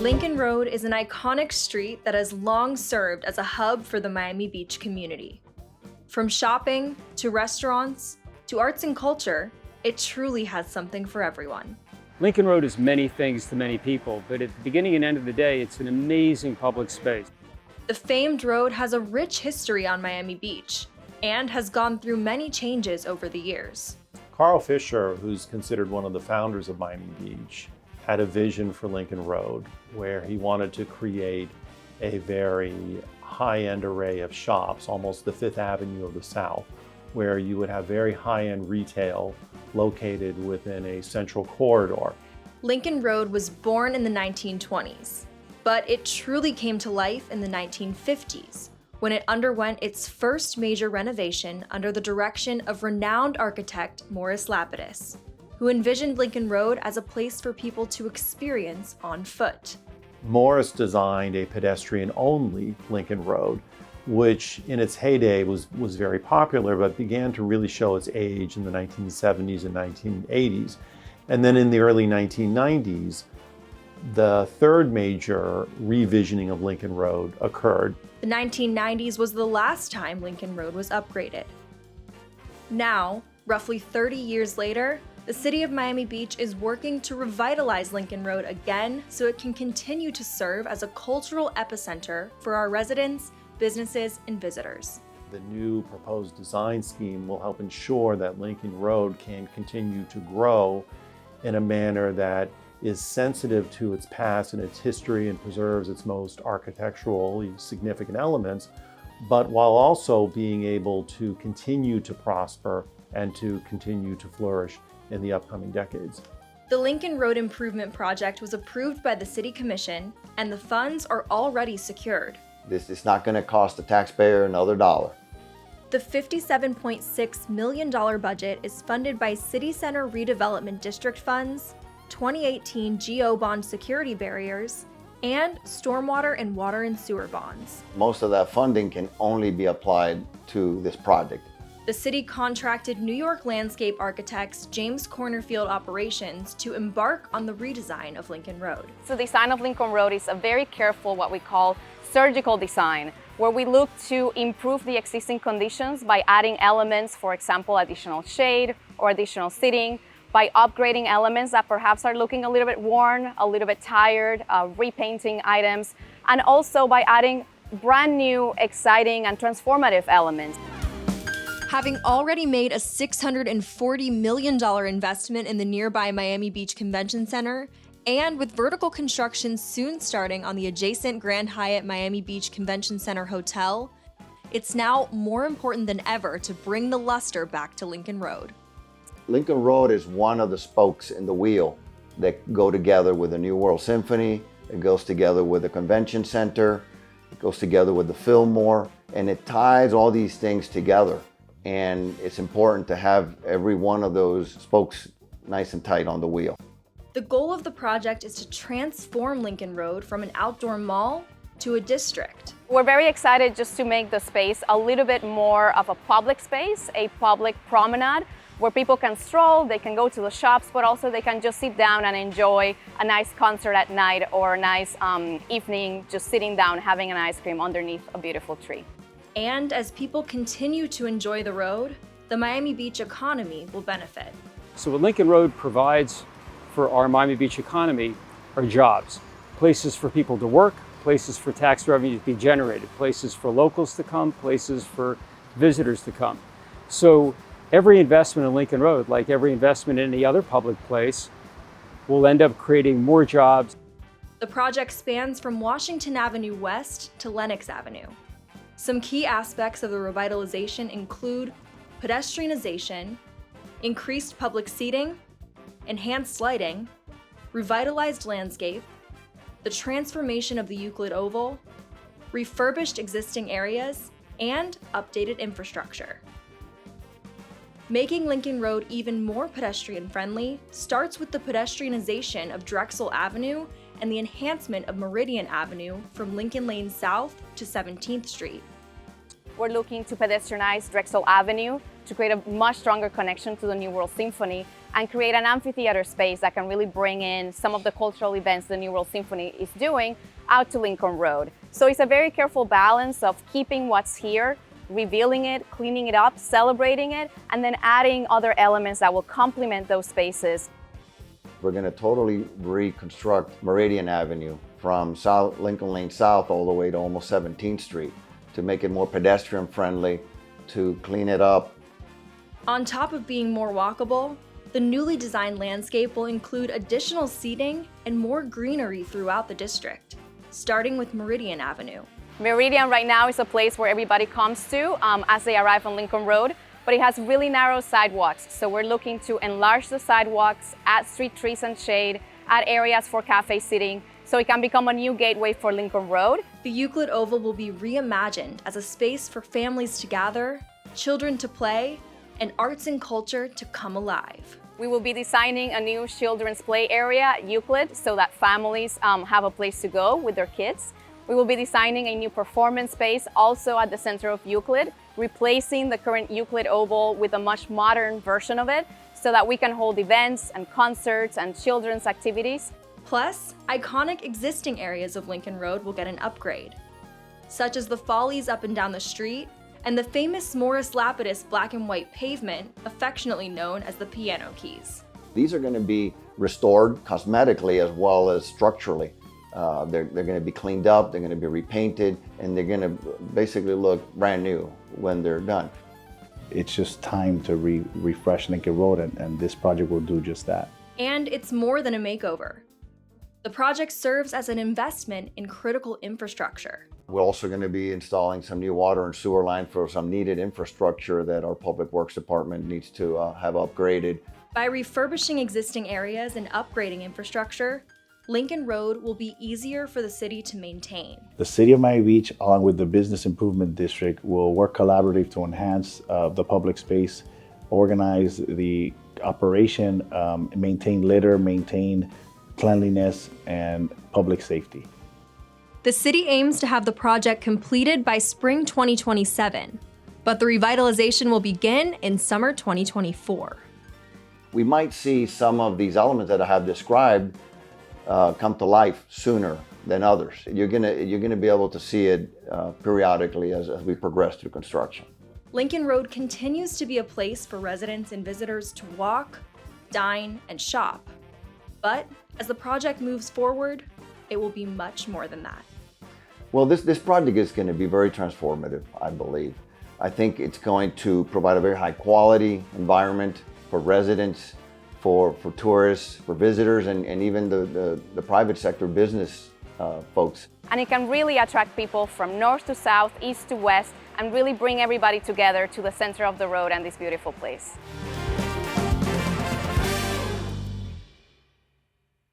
Lincoln Road is an iconic street that has long served as a hub for the Miami Beach community. From shopping, to restaurants, to arts and culture, it truly has something for everyone. Lincoln Road is many things to many people, but at the beginning and end of the day, it's an amazing public space. The famed road has a rich history on Miami Beach and has gone through many changes over the years. Carl Fisher, who's considered one of the founders of Miami Beach, had a vision for Lincoln Road where he wanted to create a very high-end array of shops, almost the Fifth Avenue of the South, where you would have very high-end retail located within a central corridor. Lincoln Road was born in the 1920s, but it truly came to life in the 1950s, when it underwent its first major renovation under the direction of renowned architect Morris Lapidus, who envisioned Lincoln Road as a place for people to experience on foot. Morris designed a pedestrian-only Lincoln Road, which in its heyday was very popular, but began to really show its age in the 1970s and 1980s. And then in the early 1990s, the third major revisioning of Lincoln Road occurred. The 1990s was the last time Lincoln Road was upgraded. Now, roughly 30 years later, the city of Miami Beach is working to revitalize Lincoln Road again so it can continue to serve as a cultural epicenter for our residents, businesses, and visitors. The new proposed design scheme will help ensure that Lincoln Road can continue to grow in a manner that is sensitive to its past and its history and preserves its most architecturally significant elements, but while also being able to continue to prosper and to continue to flourish in the upcoming decades. The Lincoln Road Improvement Project was approved by the City Commission, and the funds are already secured. This is not going to cost the taxpayer another dollar. The $57.6 million budget is funded by City Center Redevelopment District funds, 2018 GO bond security barriers, and stormwater and water and sewer bonds. Most of that funding can only be applied to this project. The city contracted New York landscape architects James Cornerfield Operations to embark on the redesign of Lincoln Road. So the design of Lincoln Road is a very careful, what we call surgical design, where we look to improve the existing conditions by adding elements, for example, additional shade or additional seating, by upgrading elements that perhaps are looking a little bit worn, a little bit tired, repainting items, and also by adding brand new, exciting, and transformative elements. Having already made a $640 million investment in the nearby Miami Beach Convention Center, and with vertical construction soon starting on the adjacent Grand Hyatt Miami Beach Convention Center Hotel, it's now more important than ever to bring the luster back to Lincoln Road. Lincoln Road is one of the spokes in the wheel that go together with the New World Symphony, it goes together with the Convention Center, it goes together with the Fillmore, and it ties all these things together. And it's important to have every one of those spokes nice and tight on the wheel. The goal of the project is to transform Lincoln Road from an outdoor mall to a district. We're very excited just to make the space a little bit more of a public space, a public promenade, where people can stroll, they can go to the shops, but also they can just sit down and enjoy a nice concert at night or a nice evening just sitting down having an ice cream underneath a beautiful tree. And as people continue to enjoy the road, the Miami Beach economy will benefit. So what Lincoln Road provides for our Miami Beach economy are jobs, places for people to work, places for tax revenue to be generated, places for locals to come, places for visitors to come. So every investment in Lincoln Road, like every investment in any other public place, will end up creating more jobs. The project spans from Washington Avenue West to Lenox Avenue. Some key aspects of the revitalization include pedestrianization, increased public seating, enhanced lighting, revitalized landscape, the transformation of the Euclid Oval, refurbished existing areas, and updated infrastructure. Making Lincoln Road even more pedestrian-friendly starts with the pedestrianization of Drexel Avenue and the enhancement of Meridian Avenue from Lincoln Lane South to 17th Street. We're looking to pedestrianize Drexel Avenue to create a much stronger connection to the New World Symphony and create an amphitheater space that can really bring in some of the cultural events the New World Symphony is doing out to Lincoln Road. So it's a very careful balance of keeping what's here, revealing it, cleaning it up, celebrating it, and then adding other elements that will complement those spaces. We're going to totally reconstruct Meridian Avenue from South Lincoln Lane South all the way to almost 17th Street to make it more pedestrian friendly, to clean it up. On top of being more walkable, the newly designed landscape will include additional seating and more greenery throughout the district, starting with Meridian Avenue. Meridian right now is a place where everybody comes to as they arrive on Lincoln Road, but it has really narrow sidewalks. So we're looking to enlarge the sidewalks, add street trees and shade, add areas for cafe seating, so it can become a new gateway for Lincoln Road. The Euclid Oval will be reimagined as a space for families to gather, children to play, and arts and culture to come alive. We will be designing a new children's play area at Euclid so that families have a place to go with their kids. We will be designing a new performance space also at the center of Euclid, replacing the current Euclid Oval with a much modern version of it so that we can hold events and concerts and children's activities. Plus, iconic existing areas of Lincoln Road will get an upgrade, such as the Follies up and down the street and the famous Morris Lapidus black and white pavement, affectionately known as the Piano Keys. These are going to be restored cosmetically as well as structurally. They're going to be cleaned up, they're going to be repainted, and they're going to basically look brand new when they're done. It's just time to refresh Lincoln Road, and this project will do just that. And it's more than a makeover. The project serves as an investment in critical infrastructure. We're also going to be installing some new water and sewer line for some needed infrastructure that our Public Works Department needs to have upgraded. By refurbishing existing areas and upgrading infrastructure, Lincoln Road will be easier for the city to maintain. The City of Miami Beach, along with the Business Improvement District, will work collaboratively to enhance the public space, organize the operation, maintain litter, maintain cleanliness, and public safety. The city aims to have the project completed by spring 2027, but the revitalization will begin in summer 2024. We might see some of these elements that I have described come to life sooner than others. You're gonna be able to see it periodically as we progress through construction. Lincoln Road continues to be a place for residents and visitors to walk, dine, and shop. But as the project moves forward, it will be much more than that. Well, this project is going to be very transformative, I believe. I think it's going to provide a very high quality environment for residents, for tourists, for visitors, and even the private sector business folks. And it can really attract people from north to south, east to west, and really bring everybody together to the center of the road and this beautiful place.